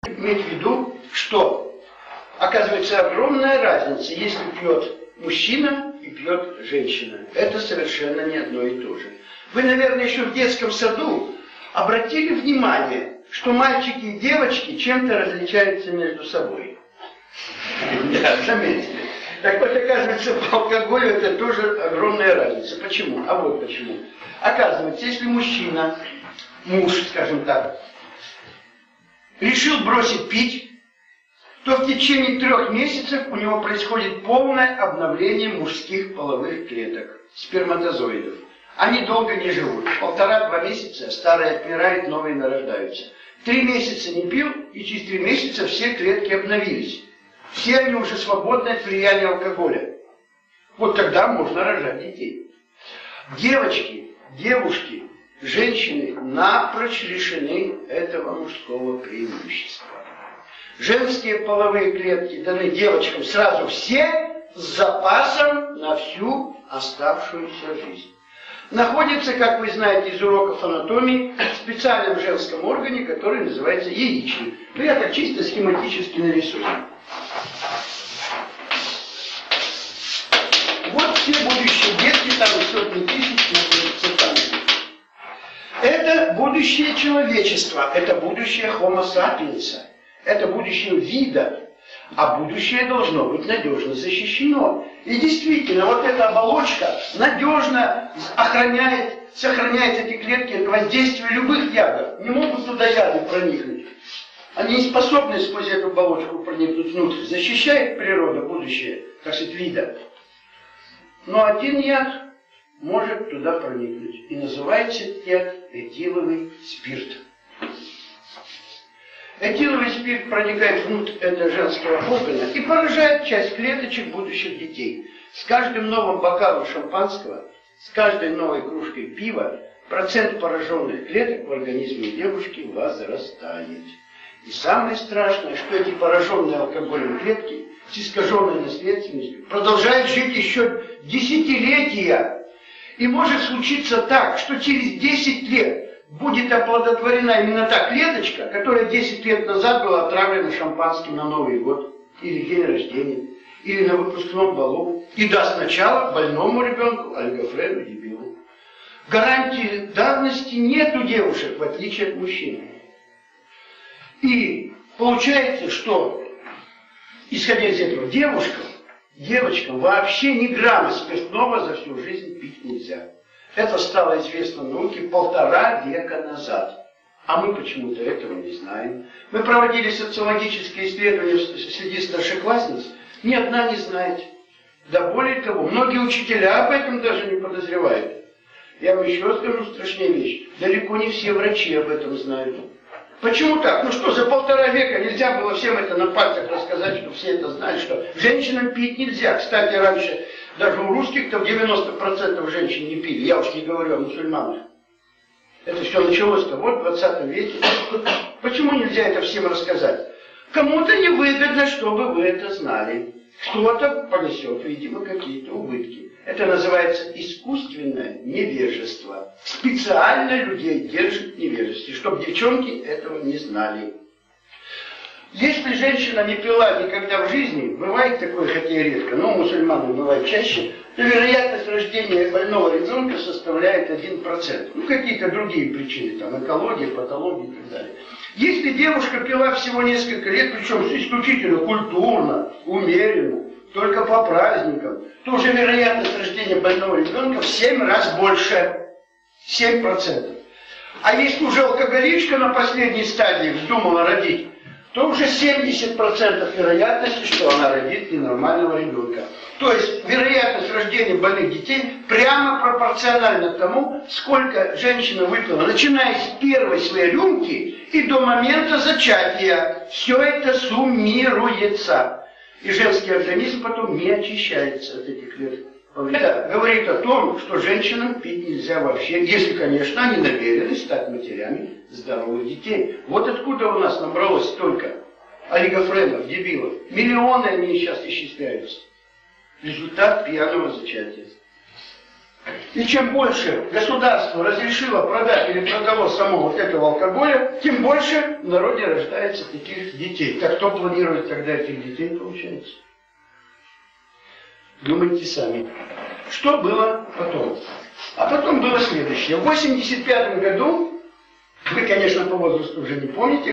Иметь в виду, что оказывается огромная разница, если пьет мужчина и пьет женщина. Это совершенно не одно и то же. Вы, наверное, еще в детском саду обратили внимание, что мальчики и девочки чем-то различаются между собой. Да, заметили. Так вот, оказывается, по алкоголю это тоже огромная разница. Почему? А вот почему. Оказывается, если мужчина, муж, скажем так, решил бросить пить, то в течение 3 месяцев у него происходит полное обновление мужских половых клеток, сперматозоидов. Они долго не живут. 1,5-2 месяца старые отмирают, новые нарождаются. 3 месяца не пил, и через 3 месяца все клетки обновились. Все они уже свободны от влияния алкоголя. Вот тогда можно рожать детей. Девочки, девушки, женщины напрочь лишены этого мужского преимущества. Женские половые клетки даны девочкам сразу все с запасом на всю оставшуюся жизнь. Находится, как вы знаете из уроков анатомии, в специальном женском органе, который называется яичник. Ну, я так чисто схематически нарисую. Вот все будущие детки, там и сотни тысяч находятся там. Это будущее человечества, это будущее Homo sapiens, это будущее вида. А будущее должно быть надежно защищено. И действительно, вот эта оболочка надежно сохраняет эти клетки от воздействия любых ядов. Не могут туда яды проникнуть. Они не способны сквозь эту оболочку проникнуть внутрь. Защищает природа будущее, так сказать, вида. Но один яд может туда проникнуть. И называется яд этиловый спирт. Этиловый спирт проникает внутрь этого женского органа и поражает часть клеточек будущих детей. С каждым новым бокалом шампанского, с каждой новой кружкой пива процент пораженных клеток в организме девушки возрастает. И самое страшное, что эти пораженные алкоголем клетки с искаженной наследственностью продолжают жить еще десятилетия. И может случиться так, что через 10 лет будет оплодотворена именно та клеточка, которая 10 лет назад была отравлена шампанским на Новый год, или день рождения, или на выпускном балу, и даст начало больному ребенку, олигофрену, дебилу. Гарантии давности нет у девушек, в отличие от мужчин. И получается, что, исходя из этого, девочкам вообще ни грамма спиртного за всю жизнь пить нельзя. Это стало известно науке 1,5 века назад. А мы почему-то этого не знаем. Мы проводили социологические исследования среди старшеклассниц. Ни одна не знает. Да более того, многие учителя об этом даже не подозревают. Я вам еще скажу страшнее вещь. Далеко не все врачи об этом знают. Почему так? Ну что, за 1,5 века нельзя было всем это на пальцах рассказать, что все это знали, что женщинам пить нельзя. Кстати, раньше даже у русских-то 90% женщин не пили. Я уж не говорю о мусульманах. Это все началось-то вот в 20 веке. Почему нельзя это всем рассказать? Кому-то невыгодно, чтобы вы это знали. Кто-то понесет, видимо, какие-то убытки. Это называется искусственное невежество. Специально людей держат в невежестве, чтобы девчонки этого не знали. Если женщина не пила никогда в жизни, бывает такое, хотя и редко, но у мусульман бывает чаще, то вероятность рождения больного ребенка составляет 1%. Ну, какие-то другие причины, там, экология, патология и так далее. Если девушка пила всего несколько лет, причем исключительно культурно, умеренно, только по праздникам, то уже вероятность рождения больного ребенка в 7 раз больше. 7%. А если уже алкоголичка на последней стадии вздумала родить, то уже 70% вероятности, что она родит ненормального ребенка. То есть вероятность рождения больных детей прямо пропорциональна тому, сколько женщина выпила, начиная с первой своей рюмки и до момента зачатия. Все это суммируется. И женский организм потом не очищается от этих клеток. Это говорит о том, что женщинам пить нельзя вообще, если, конечно, они намерены стать матерями здоровых детей. Вот откуда у нас набралось столько олигофренов, дебилов. Миллионы они сейчас исчисляются. Результат пьяного зачатия. И чем больше государство разрешило продать или продало самого вот этого алкоголя, тем больше в народе рождается таких детей. Так кто планирует тогда этих детей, получается? Думайте сами. Что было потом? А потом было следующее. В 1985 году, вы, конечно, по возрасту уже не помните,